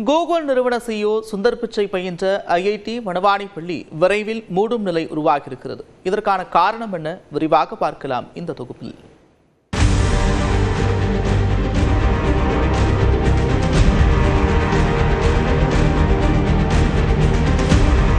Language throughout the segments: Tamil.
கூகுள் நிறுவன CEO சுந்தர் பிச்சை பயின்ற IIT வனவாணி பள்ளி விரைவில் மூடும் நிலை உருவாகியிருக்கிறது. இதற்கான காரணம் என்ன? விரிவாக பார்க்கலாம் இந்த தொகுப்பில்.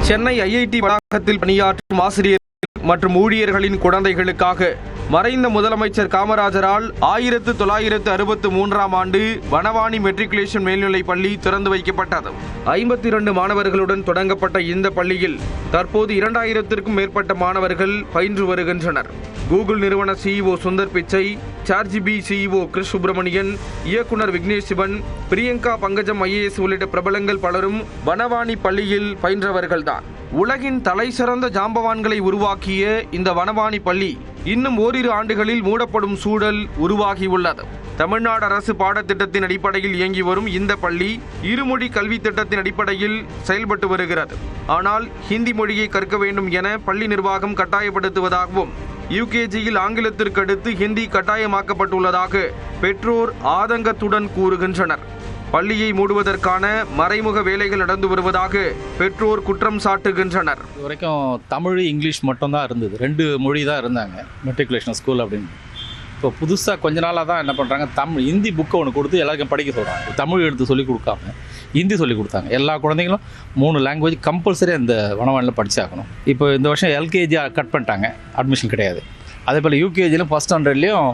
சென்னை IIT வளாகத்தில் பணியாற்றும் ஆசிரியர் மற்றும் ஊழியர்களின் குழந்தைகளுக்காக மறைந்த முதலமைச்சர் காமராஜரால் 1963ஆம் ஆண்டு வனவாணி மெட்ரிகுலேஷன் மேல்நிலைப் பள்ளி திறந்து வைக்கப்பட்டது. 52 மாணவர்களுடன் தொடங்கப்பட்ட இந்த பள்ளியில் தற்போது 2000க்கும் மேற்பட்ட மாணவர்கள் பயின்று வருகின்றனர். கூகுள் நிறுவன CEO Sundar Pichai, சார்ஜிபி CEO Chris Subramanian, இயக்குனர் விக்னேஷ் சிவன், பிரியங்கா பங்கஜம் IAS உள்ளிட்ட பிரபலங்கள் பலரும் வனவாணி பள்ளியில் பயின்றவர்கள்தான். உலகின் தலைசிறந்த ஜாம்பவான்களை உருவாக்கிய இந்த வனவாணி பள்ளி இன்னும் ஓரிரு ஆண்டுகளில் மூடப்படும் சூழல் உருவாகியுள்ளது. தமிழ்நாடு அரசு பாடத்திட்டத்தின் அடிப்படையில் இயங்கி வரும் இந்த பள்ளி இருமொழி கல்வி திட்டத்தின் அடிப்படையில் செயல்பட்டு வருகிறது. ஆனால் ஹிந்தி மொழியை கற்க வேண்டும் என பள்ளி நிர்வாகம் கட்டாயப்படுத்துவதாகவும் UKGயில் ஆங்கிலத்திற்கு அடுத்து ஹிந்தி கட்டாயமாக்கப்பட்டுள்ளதாக பெற்றோர் ஆதங்கத்துடன் கூறுகின்றனர். பள்ளியை மூடுவதற்கான மறைமுக வேலைகள் நடந்து வருவதாக பெற்றோர் குற்றம் சாட்டுகின்றனர். இது வரைக்கும் தமிழ் இங்கிலீஷ் மட்டும்தான் இருந்தது, 2 மொழி தான் இருந்தாங்க மெட்ரிகுலேஷன் ஸ்கூல் அப்படின்னு. இப்போ புதுசாக கொஞ்ச நாளாக தான் என்ன பண்ணுறாங்க, ஹிந்தி புக்கை ஒன்று கொடுத்து எல்லாருக்கும் படிக்க சொல்கிறாங்க. தமிழ் எடுத்து சொல்லிக் கொடுக்காம ஹிந்தி சொல்லி கொடுத்தாங்க. எல்லா குழந்தைங்களும் 3 லாங்குவேஜ் கம்பல்சரி அந்த வனவானில் படிச்சாகணும். இப்போ இந்த வருஷம் LKG கட் பண்ணிட்டாங்க, அட்மிஷன் கிடையாது. அதே போல் UKGயிலும் ஃபஸ்ட் ஸ்டாண்டர்ட்லேயும்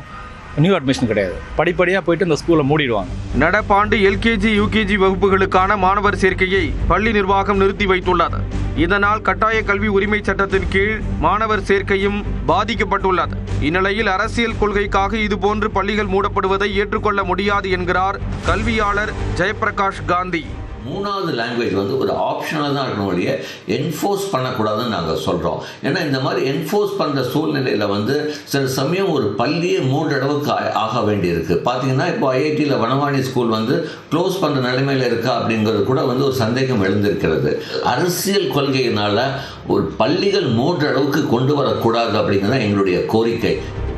நியூ அட்மிஷன் கிடையாது. படிப்படியாக போயிட்டு இந்த ஸ்கூலை மூடிடுவாங்க. நடப்பாண்டு LKG UKG வகுப்புகளுக்கான மாணவர் சேர்க்கையை பள்ளி நிர்வாகம் நிறுத்தி வைத்துள்ளது. இதனால் கட்டாய கல்வி உரிமை சட்டத்தின் கீழ் மாணவர் சேர்க்கையும் பாதிக்கப்பட்டுள்ளது. இந்நிலையில் அரசியல் கொள்கைக்காக இதுபோன்று பள்ளிகள் மூடப்படுவதை ஏற்றுக்கொள்ள முடியாது என்கிறார் கல்வியாளர் ஜெயபிரகாஷ் காந்தி. 3வது லாங்குவேஜ் ஒரு ஆப்ஷனலாக தான் இருக்கணும் ஒழிய என்ஃபோர்ஸ் பண்ணக்கூடாதுன்னு நாங்கள் சொல்கிறோம். ஏன்னா இந்த மாதிரி என்ஃபோர்ஸ் பண்ணுற சூழ்நிலையில் சில சமயம் ஒரு பள்ளியே 3 அளவுக்கு ஆக வேண்டியிருக்கு. பார்த்தீங்கன்னா இப்போ IITயில் வனவாணி ஸ்கூல் க்ளோஸ் பண்ணுற நிலைமையில் இருக்கா அப்படிங்கிறது கூட ஒரு சந்தேகம் எழுந்திருக்கிறது. அரசியல் கொள்கையினால் ஒரு பள்ளிகள் 3 அளவுக்கு கொண்டு வரக்கூடாது அப்படிங்கிறது எங்களுடைய கோரிக்கை.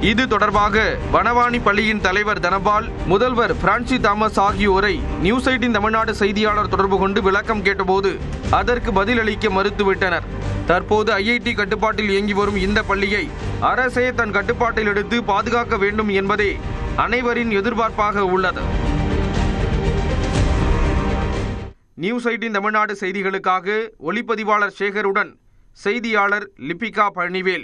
இது தொடர்பாக வனவாணி பள்ளியின் தலைவர் தனபால், முதல்வர் பிரான்சி தாமஸ் ஆகியோரை நியூஸ் 18 தமிழ்நாடு செய்தியாளர் தொடர்பு கொண்டு விளக்கம் கேட்டபோது அதற்கு பதிலளிக்க மறுத்துவிட்டனர். தற்போது IIT கட்டுப்பாட்டில் இயங்கி வரும் இந்த பள்ளியை அரசே தன் கட்டுப்பாட்டில் எடுத்து பாதுகாக்க வேண்டும் என்பதே அனைவரின் எதிர்பார்ப்பாக உள்ளது. நியூஸ் 18 தமிழ்நாடு செய்திகளுக்காக ஒளிப்பதிவாளர் சேகருடன் செய்தியாளர் லிபிகா பழனிவேல்.